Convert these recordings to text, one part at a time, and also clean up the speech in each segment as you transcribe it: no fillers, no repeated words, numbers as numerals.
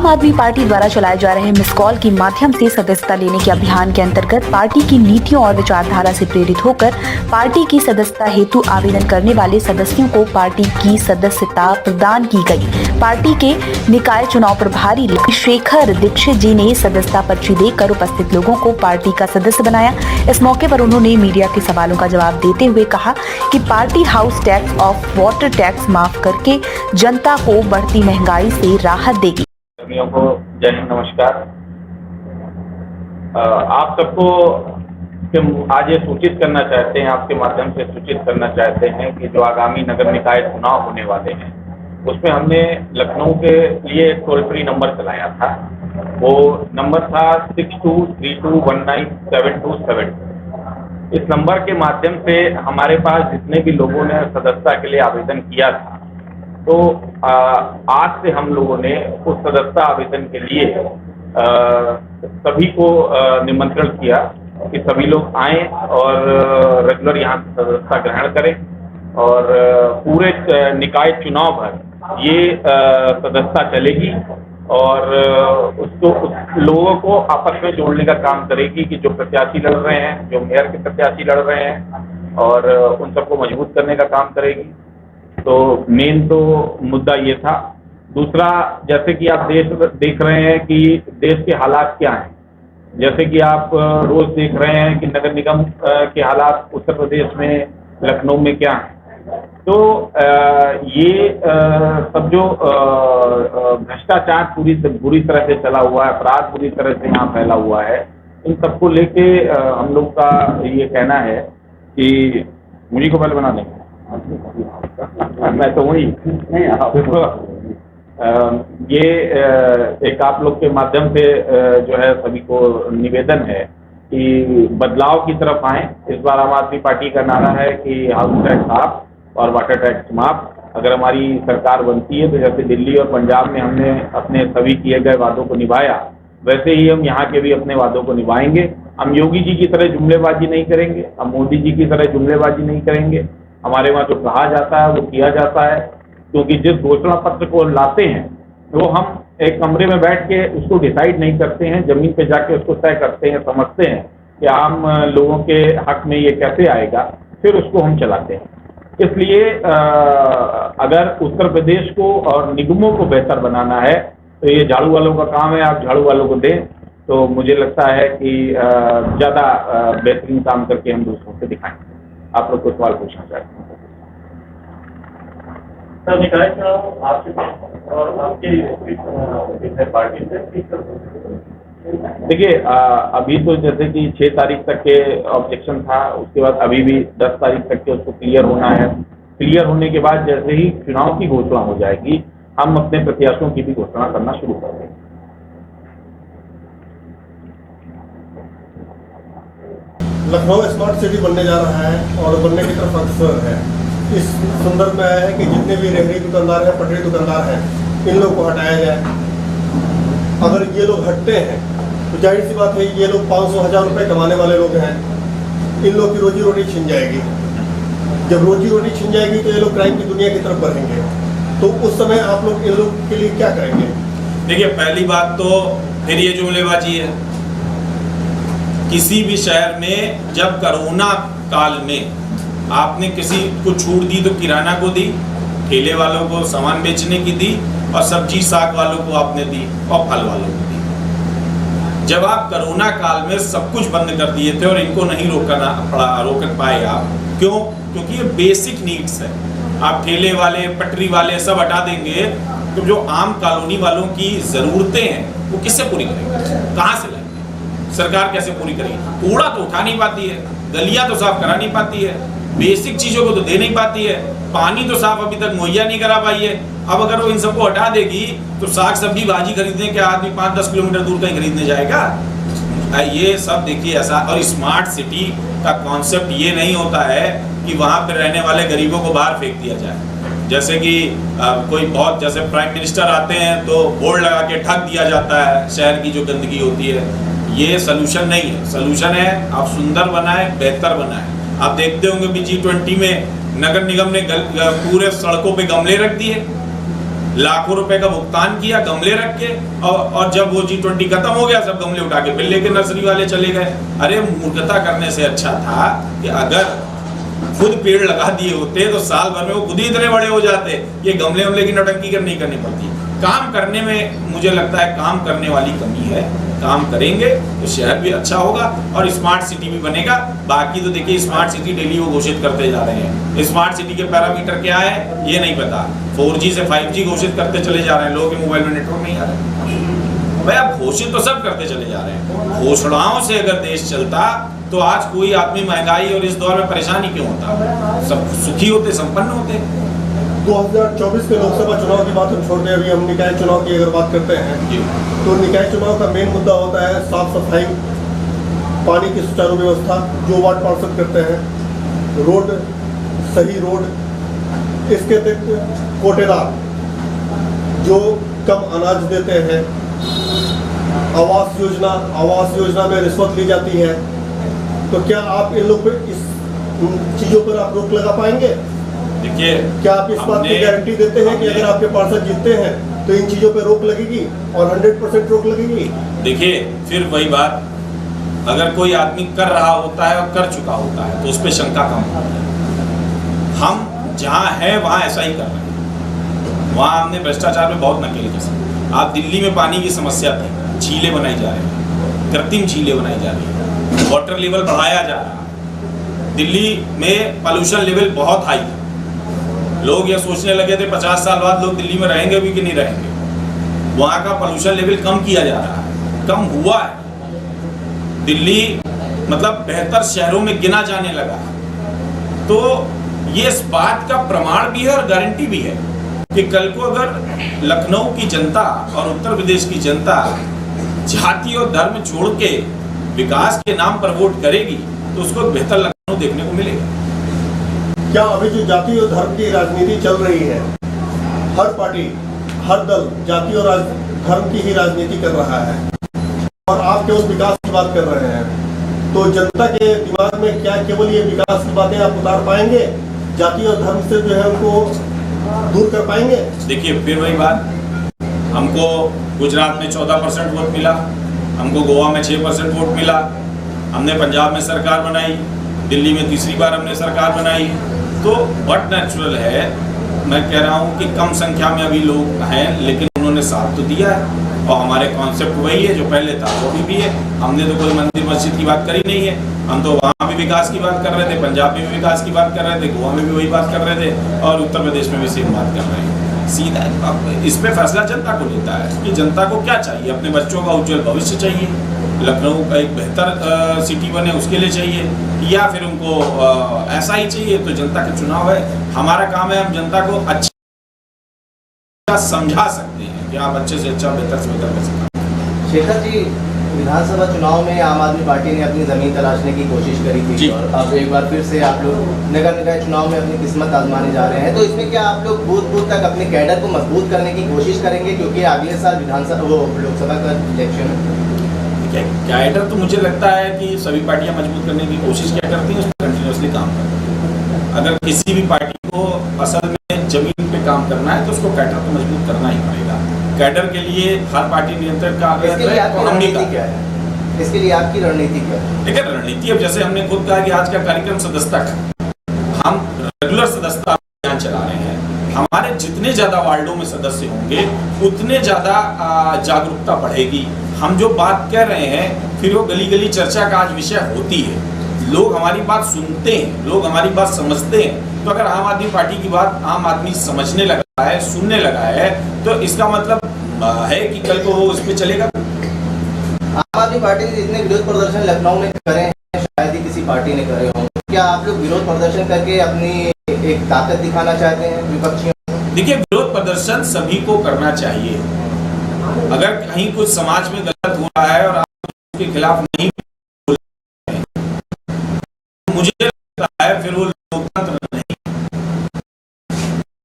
आदमी पार्टी द्वारा चलाए जा रहे मिस कॉल के माध्यम से सदस्यता लेने के अभियान के अंतर्गत पार्टी की नीतियों और विचारधारा से प्रेरित होकर पार्टी की सदस्यता हेतु आवेदन करने वाले सदस्यों को पार्टी की सदस्यता प्रदान की गई। पार्टी के निकाय चुनाव प्रभारी शेखर दीक्षित जी ने सदस्यता पर्ची देकर उपस्थित लोगों को पार्टी का सदस्य बनाया। इस मौके पर उन्होंने मीडिया के सवालों का जवाब देते हुए कहा कि पार्टी हाउस टैक्स और वाटर टैक्स माफ करके जनता को बढ़ती महंगाई से राहत देगी। को जय हिंद, नमस्कार। आप सबको आज ये सूचित करना चाहते हैं, आपके माध्यम से सूचित करना चाहते हैं कि जो आगामी नगर निकाय चुनाव होने वाले हैं उसमें हमने लखनऊ के लिए एक टोल फ्री नंबर चलाया था। वो नंबर था 6232197272। इस नंबर के माध्यम से हमारे पास जितने भी लोगों ने सदस्यता के लिए आवेदन किया था, तो आज से हम लोगों ने उस सदस्यता आवेदन के लिए सभी को निमंत्रण किया कि सभी लोग आएं और रेगुलर यहाँ सदस्यता ग्रहण करें और पूरे निकाय चुनाव भर ये सदस्यता चलेगी और उसको लोगों को आपस में जोड़ने का काम करेगी कि जो प्रत्याशी लड़ रहे हैं, जो मेयर के प्रत्याशी लड़ रहे हैं, और उन सबको मजबूत करने का काम करेगी। तो मेन तो मुद्दा ये था। दूसरा, जैसे कि आप देख रहे हैं कि देश के हालात क्या हैं, जैसे कि आप रोज देख रहे हैं कि नगर निगम के हालात उत्तर प्रदेश में, लखनऊ में क्या हैं। तो ये सब जो भ्रष्टाचार बुरी तरह से चला हुआ है, अपराध बुरी तरह से यहाँ फैला हुआ है, इन सबको लेके हम लोग का ये कहना है कि मुझे को पहले बना देंगे। मैं तो वही ये एक आप लोग के माध्यम से जो है सभी को निवेदन है कि बदलाव की तरफ आए। इस बार आम आदमी पार्टी का नारा है कि हाउस टैक्स माफ और वाटर टैक्स माफ। अगर हमारी सरकार बनती है तो जैसे दिल्ली और पंजाब में हमने अपने सभी किए गए वादों को निभाया, वैसे ही हम यहाँ के भी अपने वादों को निभाएंगे। हम योगी जी की तरह जुमलेबाजी नहीं करेंगे, हम मोदी जी की तरह जुमलेबाजी नहीं करेंगे। हमारे वहाँ जो कहा जाता है वो किया जाता है, क्योंकि जिस घोषणा पत्र को लाते हैं वो हम एक कमरे में बैठ के उसको डिसाइड नहीं करते हैं, जमीन पे जाके उसको तय करते हैं, समझते हैं कि आम लोगों के हक में ये कैसे आएगा, फिर उसको हम चलाते हैं। इसलिए अगर उत्तर प्रदेश को और निगमों को बेहतर बनाना है तो ये झाड़ू वालों का काम है। आप झाड़ू वालों को दें तो मुझे लगता है कि ज़्यादा बेहतरीन काम करके हम दूसरों से दिखाएंगे। आप लोग को सवाल पूछना चाहते हैं सर? निकाय चुनाव आपके और आपके पार्टी से देखिए, अभी तो जैसे कि 6 तारीख तक के ऑब्जेक्शन था, उसके बाद अभी भी 10 तारीख तक के उसको क्लियर होना है। क्लियर होने के बाद जैसे ही चुनाव की घोषणा हो जाएगी, हम अपने प्रत्याशियों की भी घोषणा करना शुरू कर देंगे। लखनऊ स्मार्ट सिटी बनने जा रहा है और बनने की तरफ अग्रसर है। इस संदर्भ में आया है कि जितने भी रेहड़ी दुकानदार हैं, पटरी दुकानदार हैं, इन लोग को हटाया जाए। अगर ये लोग हटते हैं तो जाहिर सी बात है ये लोग 500-1000 रुपये कमाने वाले लोग हैं, इन लोग की रोजी रोटी छिन जाएगी। जब रोजी रोटी छिन जाएगी तो ये लोग क्राइम की दुनिया की तरफ बढ़ेंगे। तो उस समय आप लोग इन लोग के लिए क्या करेंगे? देखिए, पहली बात तो फिर ये जुमलेबाजी है। किसी भी शहर में जब कोरोना काल में आपने किसी को छूट दी तो किराना को दी, ठेले वालों को सामान बेचने की दी, और सब्जी साग वालों को आपने दी और फल वालों को दी। जब आप कोरोना काल में सब कुछ बंद कर दिए थे और इनको नहीं रोक पाए आप, क्यों? क्योंकि ये बेसिक नीड्स है। आप ठेले वाले, पटरी वाले सब हटा देंगे तो जो आम कॉलोनी वालों की ज़रूरतें हैं वो किससे पूरी करेंगे? कहाँ से लाएंगे? सरकार कैसे पूरी करेगी? कूड़ा तो उठा नहीं पाती है, गलियां तो साफ करा नहीं पाती है, बेसिक चीज़ों को तो दे नहीं पाती है, पानी तो साफ अभी तक मुहैया नहीं करा पाई है। अब अगर वो इन सबको हटा देगी तो साग सब्जी भाजी खरीदने क्या आदमी 5-10 किलोमीटर दूर कहीं खरीदने जाएगा? ये सब देखिए ऐसा। और स्मार्ट सिटी का कॉन्सेप्ट ये नहीं होता है कि वहाँ पर रहने वाले गरीबों को बाहर फेंक दिया जाए। जैसे कि कोई बहुत, जैसे प्राइम मिनिस्टर आते हैं तो बोर्ड लगा के ठग दिया जाता है शहर की जो गंदगी होती है। ये सलूशन नहीं है। सलूशन है आप सुंदर बनाए, बेहतर बनाए। आप देखते होंगे भी G20 में नगर निगम ने पूरे सड़कों पे गमले रख दिए, लाखों रुपए का भुगतान किया गमले रख के, और जब वो G20 खत्म हो गया सब गमले उठा के फिर लेके नर्सरी वाले चले गए। अरे मूर्खता करने से अच्छा था कि अगर खुद पेड़ लगा दिए होते तो साल भर में वो खुद ही इतने बड़े हो जाते। ये गमले वमले की नौटंकी नहीं करनी पड़ती। काम करने में मुझे लगता है काम करने वाली कमी है। काम करेंगे तो शहर भी अच्छा होगा और स्मार्ट सिटी भी बनेगा। बाकी तो देखिए स्मार्ट सिटी डेली वो घोषित करते जा रहे हैं। स्मार्ट सिटी के पैरामीटर क्या है ये नहीं पता। 4G से 5G घोषित करते चले जा रहे हैं, लोगों के मोबाइल में नेटवर्क नहीं आ रहा है। भाई आप घोषित तो सब करते चले जा रहे हैं। घोषणाओं से अगर देश चलता तो आज कोई आदमी महंगाई और इस दौर में परेशानी क्यों होता? सब सुखी होते, संपन्न होते। 2024 के लोकसभा चुनाव की बात हम छोड़ दें, अभी हम निकाय चुनाव की अगर बात करते हैं तो निकाय चुनाव का मेन मुद्दा होता है साफ सफाई, पानी की सुचारू व्यवस्था जो वार्ड पार्षद करते हैं, रोड सही रोड, इसके अतिरिक्त कोटेदार जो कम अनाज देते हैं, आवास योजना में रिश्वत ली जाती है। तो क्या आप इन लोग पे इस चीजों पर आप रोक लगा पाएंगे? देखिए क्या आप इस बात की गारंटी देते हैं कि अगर आपके पार्षद जीतते हैं तो इन चीजों पे रोक लगेगी और 100% रोक लगेगी? देखिए फिर वही बात, अगर कोई आदमी कर रहा होता है और कर चुका होता है तो उस पर शंका कम होती है। हम जहाँ हैं वहाँ ऐसा ही कर रहे हैं। वहाँ हमने भ्रष्टाचार में बहुत नकेल कसा। आप दिल्ली में पानी की समस्या थी, झीलें बनाई जा रही हैं, कृत्रिम झीलें बनाई जा रही है, वाटर लेवल बढ़ाया जा रहा है। दिल्ली में पॉल्यूशन लेवल बहुत हाई है। लोग ये सोचने लगे थे 50 साल बाद लोग दिल्ली में रहेंगे भी कि नहीं रहेंगे। वहाँ का पॉल्यूशन लेवल कम किया जा रहा है, कम हुआ है। दिल्ली मतलब बेहतर शहरों में गिना जाने लगा। तो ये इस बात का प्रमाण भी है और गारंटी भी है कि कल को अगर लखनऊ की जनता और उत्तर प्रदेश की जनता जाति और धर्म छोड़ के विकास के नाम पर वोट करेगी तो उसको बेहतर लखनऊ देखने को मिलेगा। क्या अभी जो जाति और धर्म की राजनीति चल रही है, हर पार्टी हर दल जाति और धर्म की ही राजनीति कर रहा है और आप केवल विकास की बात कर रहे हैं, तो जनता के दिमाग में क्या केवल ये विकास की बातें आप उतार पाएंगे? जाति और धर्म से जो है उनको दूर कर पाएंगे? देखिए फिर वही बात, हमको गुजरात में 14% वोट मिला, हमको गोवा में 6% वोट मिला, हमने पंजाब में सरकार बनाई, दिल्ली में तीसरी बार हमने सरकार बनाई। तो बट नेचुरल है, मैं कह रहा हूँ कि कम संख्या में अभी लोग हैं लेकिन उन्होंने साथ तो दिया है और हमारे कॉन्सेप्ट वही है जो पहले था वो भी है। हमने तो कोई मंदिर मस्जिद की बात करी नहीं है, हम तो वहाँ भी विकास की बात कर रहे थे, पंजाब में भी विकास की बात कर रहे थे, गोवा में भी वही बात कर रहे थे और उत्तर प्रदेश में भी सेम बात कर रहे हैं। सीधा इस पे फैसला जनता को लेता है कि जनता को क्या चाहिए। अपने बच्चों का उज्जवल भविष्य चाहिए, लखनऊ का एक बेहतर सिटी बने उसके लिए चाहिए, या फिर उनको ऐसा ही चाहिए। तो जनता का चुनाव है, हमारा काम है हम जनता को अच्छा समझा सकते हैं कि आप अच्छे से अच्छा बेहतर से बेहतर कर सकते। शेखर जी, विधानसभा चुनाव में आम आदमी पार्टी ने अपनी जमीन तलाशने की कोशिश करी थी और अब एक बार फिर से आप लोग नगर निकाय चुनाव में अपनी किस्मत आजमाने जा रहे हैं, तो इसमें क्या आप लोग बूथ बूथ तक अपने कैडर को मजबूत करने की कोशिश करेंगे क्योंकि अगले साल विधानसभा लोकसभा का इलेक्शन है? कैडर तो मुझे लगता है कि सभी पार्टियां मजबूत करने की कोशिश क्या करती हैं, उस पर कंटिन्यूसली काम करती हैं। अगर किसी भी पार्टी को असल में जमीन पे काम करना है तो उसको कैडर को मजबूत करना ही पड़ेगा। कैडर के लिए हर पार्टी नियंत्रण का इसके लिए आपकी रणनीति क्या है? इसके लिए आपकी रणनीति क्या है? देखिए रणनीति, अब जैसे हमने खुद कहा कि आज का कार्यक्रम सदस्यता का, हम रेगुलर सदस्यता अभियान चला रहे हैं। हमारे जितने ज्यादा वार्डों में सदस्य होंगे उतने ज्यादा जागरूकता बढ़ेगी। हम जो बात कह रहे हैं फिर वो गली गली चर्चा का आज विषय होती है, लोग हमारी बात सुनते हैं, लोग हमारी बात समझते हैं। तो अगर आम आदमी पार्टी की बात आम आदमी समझने लगा है, सुनने लगा है, तो इसका मतलब है कि कल को वो इस पे चलेगा। आम आदमी पार्टी ने जितने विरोध प्रदर्शन लखनऊ में करे हैं शायद ही किसी पार्टी ने करे हों, क्या आप लोग विरोध प्रदर्शन करके अपनी एक ताकत दिखाना चाहते हैं विपक्षियों को? देखिए विरोध प्रदर्शन सभी को करना चाहिए। अगर कहीं कुछ समाज में गलत हो रहा है और आप उसके खिलाफ नहीं बोल रहे हैं, मुझे लगता है फिर वो लोकतंत्र नहीं।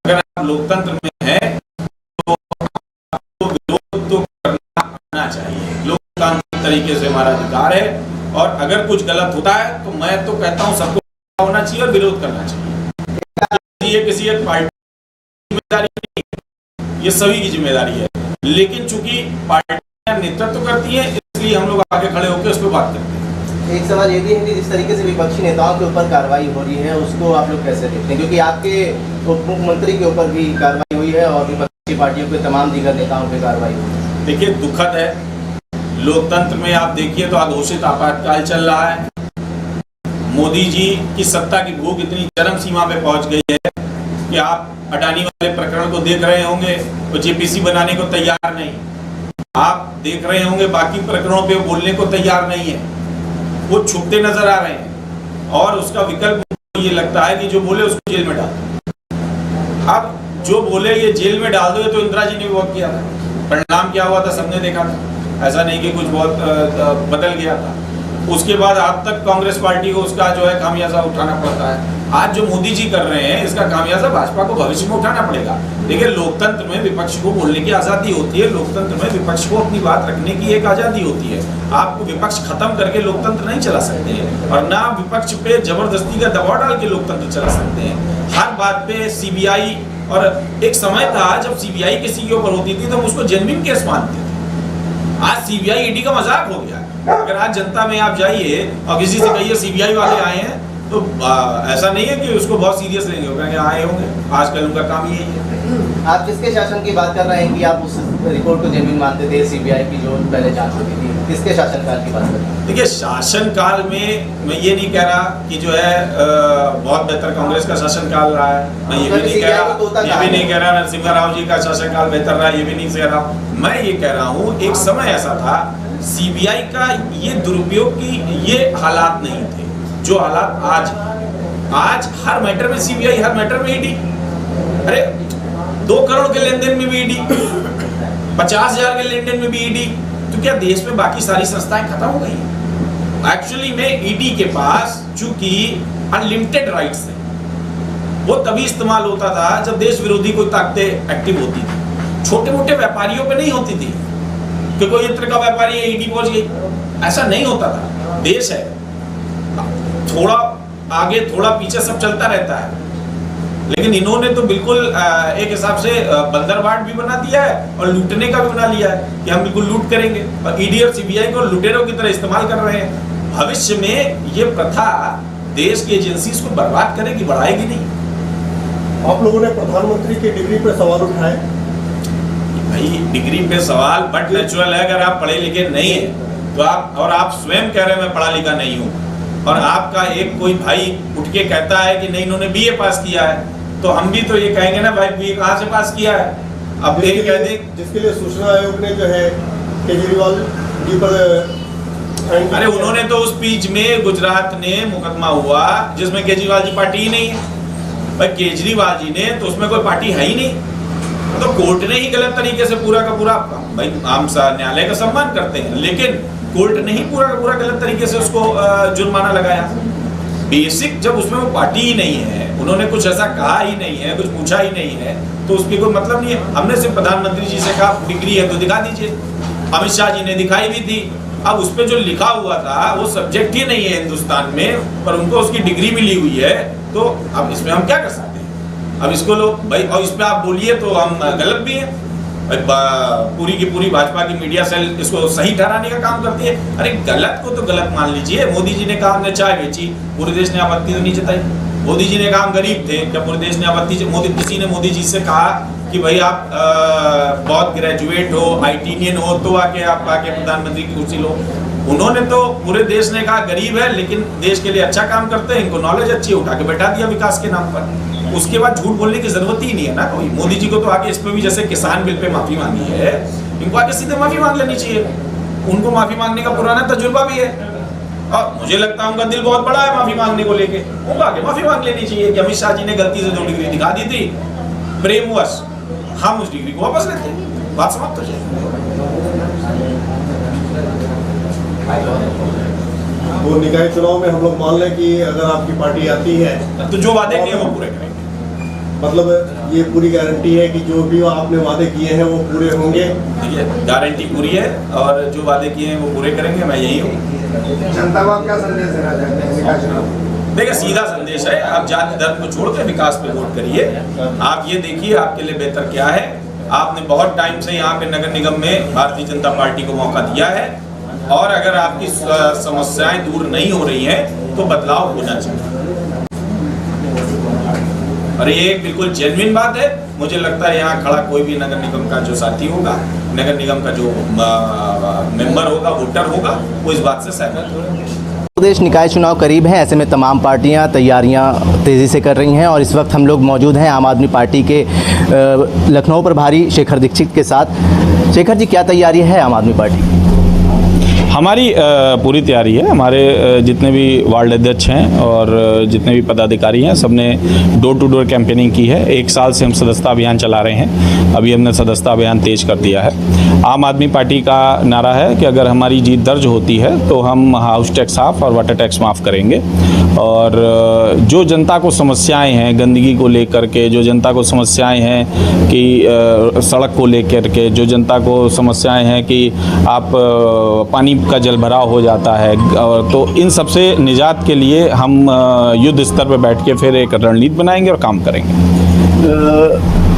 अगर आप लोकतंत्र में हैं तो आपको विरोध तो करना चाहिए, लोकतांत्रिक तरीके से हमारा अधिकार है। और अगर कुछ गलत होता है तो मैं तो कहता हूँ सबको होना चाहिए और विरोध करना चाहिए। ये किसी एक पार्टी की जिम्मेदारी नहीं, ये सभी की जिम्मेदारी है, लेकिन चूंकि पार्टियां नेतृत्व करती हैं इसलिए हम लोग आगे खड़े होकर उस पर बात करते हैं। एक सवाल ये भी है कि जिस तरीके से विपक्षी नेताओं के ऊपर कार्रवाई हो रही है उसको आप लोग कैसे देखते हैं, क्योंकि आपके उप मुख्यमंत्री के ऊपर भी कार्रवाई हुई है और विपक्षी पार्टियों के तमाम दीगर नेताओं पर कार्रवाई हुई है। देखिए दुखद है, लोकतंत्र में आप देखिए तो अघोषित आपातकाल चल रहा है। मोदी जी की सत्ता की भूख इतनी चरम सीमा पे पहुंच गई है कि आप अडानी वाले प्रकरण को देख रहे होंगे तो जेपीसी बनाने को तैयार नहीं, आप देख रहे होंगे बाकी प्रकरणों पे बोलने को तैयार नहीं है, वो छुपते नजर आ रहे हैं और उसका विकल्प ये लगता है कि जो बोले उसको जेल में डाल दो। अब जो बोले ये जेल में डाल दो, तो इंदिरा जी ने भी बहुत किया था, परिणाम क्या हुआ था सबने देखा था, ऐसा नहीं कि कुछ बहुत बदल गया था। उसके बाद आज तक कांग्रेस पार्टी को उसका जो है खामियाजा उठाना पड़ता है। आज जो मोदी जी कर रहे हैं इसका खामियाजा भाजपा को भविष्य में उठाना पड़ेगा। देखिए लोकतंत्र में विपक्ष को बोलने की आज़ादी होती है, लोकतंत्र में विपक्ष को अपनी बात रखने की एक आज़ादी होती है। आपको विपक्ष खत्म करके लोकतंत्र नहीं चला सकते हैं और ना विपक्ष पे जबरदस्ती का दबाव डाल के लोकतंत्र चला सकते हैं। हर बात पे सीबीआई, और एक समय था जब सीबीआई के सीईओ पर होती थी तो हम उसको जेन्युइन केस मानते थे। आज सीबीआई ईडी का मजाक हो गया। अगर आज जनता में आप जाइए और किसी से कहिए सीबीआई वाले आए हैं तो ऐसा नहीं है कि उसको बहुत सीरियस लेंगे, वो कहेंगे आए होंगे, आजकल उनका काम यही है। आप किसके शासन की बात कर रहे हैं कि आप उस रिपोर्ट को जेन्युइन मानते थे, सीबीआई की जो पहले जांच होती थी, किसके शासनकाल की बात कर रहे हैं? देखिए शासनकाल में मैं ये नहीं कह रहा कि जो है बहुत बेहतर कांग्रेस का शासनकाल रहा है, मैं ये भी नहीं कह रहा नरसिम्हा राव जी का शासनकाल बेहतर रहा, ये भी नहीं कह रहा। मैं ये कह रहा हूँ एक समय ऐसा था सीबीआई का ये दुरुपयोग की ये हालात नहीं थे जो हालात आज हर मैटर में सीबीआई, हर मैटर में ईडी। अरे 2 करोड़ के लेन देन में भी ईडी, 50,000 के लेन देन में भी ईडी। तो क्या देश में बाकी सारी संस्थाएं खत्म हो गई? एक्चुअली में ईडी के पास चूंकि अनलिमिटेड राइट्स है, वो तभी इस्तेमाल होता था जब देश विरोधी कोई ताकतें एक्टिव होती थी, छोटे मोटे व्यापारियों पे नहीं होती थी कि कोई यंत्र का व्यापारी है ईडी पहुंच गई, ऐसा नहीं होता था। देश है, थोड़ा आगे थोड़ा पीछे सब चलता रहता है, लेकिन इन्होंने तो बिल्कुल एक हिसाब से बंदरबाट भी बना दिया है और लूटने का भी बना लिया है कि हम बिल्कुल लूट करेंगे, और ईडी और सीबीआई को लुटेरों की तरह इस्तेमाल कर रहे हैं। भविष्य में ये प्रथा देश की एजेंसीज को बर्बाद करेगी, बढ़ाएगी नहीं। आप लोगों ने प्रधानमंत्री की डिग्री पर सवाल उठाए। भाई डिग्री पे सवाल बट नेचुरल है, अगर आप पढ़े लिखे नहीं है तो आप स्वयं कह रहे हैं मैं पढ़ा लिखा नहीं हूँ, और आपका एक कोई भाई उठ के कहता है कि नहीं इन्होंने बीए पास किया है, तो हम भी तो ये कहेंगे ना भाई बीए कहाँ से पास किया है। अब ये कह दे जिसके लिए सूचना आयोग ने जो है केजरीवाल जी पर, अरे उन्होंने तो उस बीच में गुजरात ने मुकदमा हुआ जिसमें केजरीवाल जी पार्टी ही नहीं है। भाई केजरीवाल जी ने तो उसमें कोई पार्टी है ही नहीं, तो कोर्ट ने ही गलत तरीके से पूरा का पूरा, भाई हम न्यायालय का सम्मान करते हैं लेकिन कोर्ट ने ही पूरा का पूरा गलत तरीके से उसको जुर्माना लगाया। बेसिक जब उसमें वो पार्टी ही नहीं है, उन्होंने कुछ ऐसा कहा ही नहीं है, कुछ पूछा ही नहीं है, तो उसकी कोई मतलब नहीं है। हमने सिर्फ प्रधानमंत्री जी से कहा डिग्री है तो दिखा दीजिए, अमित शाह जी ने दिखाई भी थी। अब उस पर जो लिखा हुआ था वो सब्जेक्ट ही नहीं है हिंदुस्तान में, पर उनको उसकी डिग्री मिली हुई है, तो अब इसमें हम क्या कर सकते हैं? अब इसको लोग भाई, और इस पर आप बोलिए तो हम गलत भी हैं। पूरी की पूरी भाजपा की मीडिया सेल इसको सही ठहराने का काम करती है। अरे गलत को तो गलत मान लीजिए। मोदी जी ने कहा हमने चाय बेची, पूरे देश ने आपत्ति तो नहीं जताई। मोदी जी ने कहा हम गरीब थे, क्या पूरे देश ने आपत्ति? किसी ने मोदी जी से कहा कि भाई आप बहुत ग्रेजुएट हो, आईटीनियन हो, तो आके प्रधानमंत्री की कुर्सी लो। उन्होंने तो पूरे देश ने कहा गरीब है लेकिन देश के लिए अच्छा काम करते हैं, इनको नॉलेज अच्छी है, उठा के बैठा दिया विकास के नाम पर। उसके बाद झूठ बोलने की जरूरत ही नहीं है ना कोई। मोदी जी को तो आगे इस पे भी जैसे किसान बिल पे माफी मांगी है, इनको आगे सीधे माफी मांग लेनी चाहिए। उनको माफी मांगने का पुराना तजुर्बा भी है और मुझे लगता है उनका दिल बहुत बड़ा है माफी मांगने को लेके। उनको आगे माफी मांग लेनी चाहिए कि अमित शाह जी ने गलती से 2 डिग्री दिखा दी थी, प्रेमवश हम उस डिग्री को वापस लेते हैं, बात समाप्त हो जाए। वो निकाय चुनाव में हम लोग मान लें कि अगर आपकी पार्टी आती है तो जो वादे किए वो पूरे करेंगे। मतलब ये पूरी गारंटी है कि जो भी आपने वादे किए हैं वो पूरे होंगे? देखिए गारंटी पूरी है और जो वादे किए हैं वो पूरे करेंगे, मैं यही हूँ। जनता को आप क्या संदेश देना चाहते हैं निकाय चुनाव? देखिए सीधा संदेश है, आप जाति धर्म को छोड़ के विकास पे वोट करिए। आप ये देखिए आपके लिए बेहतर क्या है, आपने बहुत टाइम से यहाँ पे नगर निगम में भारतीय जनता पार्टी को मौका दिया है और अगर आपकी समस्याएं दूर नहीं हो रही हैं तो बदलाव होना चाहिए। और ये एक बिल्कुल जेन्युइन बात है। मुझे लगता है यहाँ खड़ा कोई भी नगर निगम का जो साथी होगा, नगर निगम का जो मेंबर होगा, वोटर होगा, वो इस बात से सहमत होगा। प्रदेश निकाय चुनाव करीब हैं, ऐसे में तमाम पार्टियां तैयारियां तेज़ी से कर रही हैं और इस वक्त हम लोग मौजूद हैं आम आदमी पार्टी के लखनऊ प्रभारी शेखर दीक्षित के साथ। शेखर जी, क्या तैयारी है आम आदमी पार्टी की? हमारी पूरी तैयारी है। हमारे जितने भी वार्ड अध्यक्ष हैं और जितने भी पदाधिकारी हैं, सबने डोर टू डोर कैंपेनिंग की है। 1 साल से हम सदस्यता अभियान चला रहे हैं। अभी हमने सदस्यता अभियान तेज कर दिया है। आम आदमी पार्टी का नारा है कि अगर हमारी जीत दर्ज होती है तो हम हाउस टैक्स माफ़ और वाटर टैक्स माफ़ करेंगे। और जो जनता को समस्याएं हैं गंदगी को लेकर के, जो जनता को समस्याएं हैं कि सड़क को लेकर के, जो जनता को समस्याएं हैं कि आप पानी का जल भराव हो जाता है, तो इन सब से निजात के लिए हम युद्ध स्तर पर बैठ के फिर एक रणनीति बनाएंगे और काम करेंगे।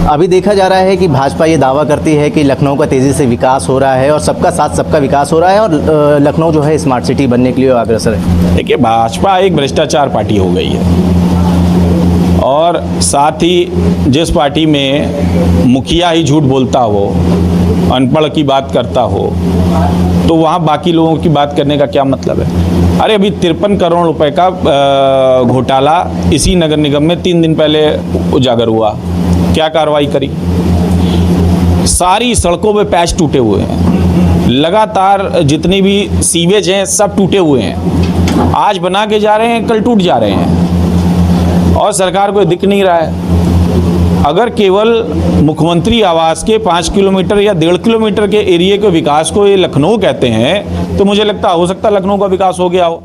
अभी देखा जा रहा है कि भाजपा ये दावा करती है कि लखनऊ का तेज़ी से विकास हो रहा है और सबका साथ सबका विकास हो रहा है और लखनऊ जो है स्मार्ट सिटी बनने के लिए अग्रसर है। देखिए, भाजपा एक भ्रष्टाचार पार्टी हो गई है और साथ ही जिस पार्टी में मुखिया ही झूठ बोलता हो, अनपढ़ की बात करता हो, तो वहाँ बाकी लोगों की बात करने का क्या मतलब है? अरे अभी 53 करोड़ रुपए का घोटाला इसी नगर निगम में 3 दिन पहले उजागर हुआ। क्या कार्रवाई करी? सारी सड़कों पे पैच टूटे हुए हैं, लगातार जितनी भी सीवेज हैं सब टूटे हुए हैं। आज बना के जा रहे हैं, कल टूट जा रहे हैं और सरकार को दिख नहीं रहा है। अगर केवल मुख्यमंत्री आवास के 5 किलोमीटर या 1.5 किलोमीटर के एरिया के विकास को ये लखनऊ कहते हैं तो मुझे लगता हो सकता है लखनऊ का विकास हो गया हो।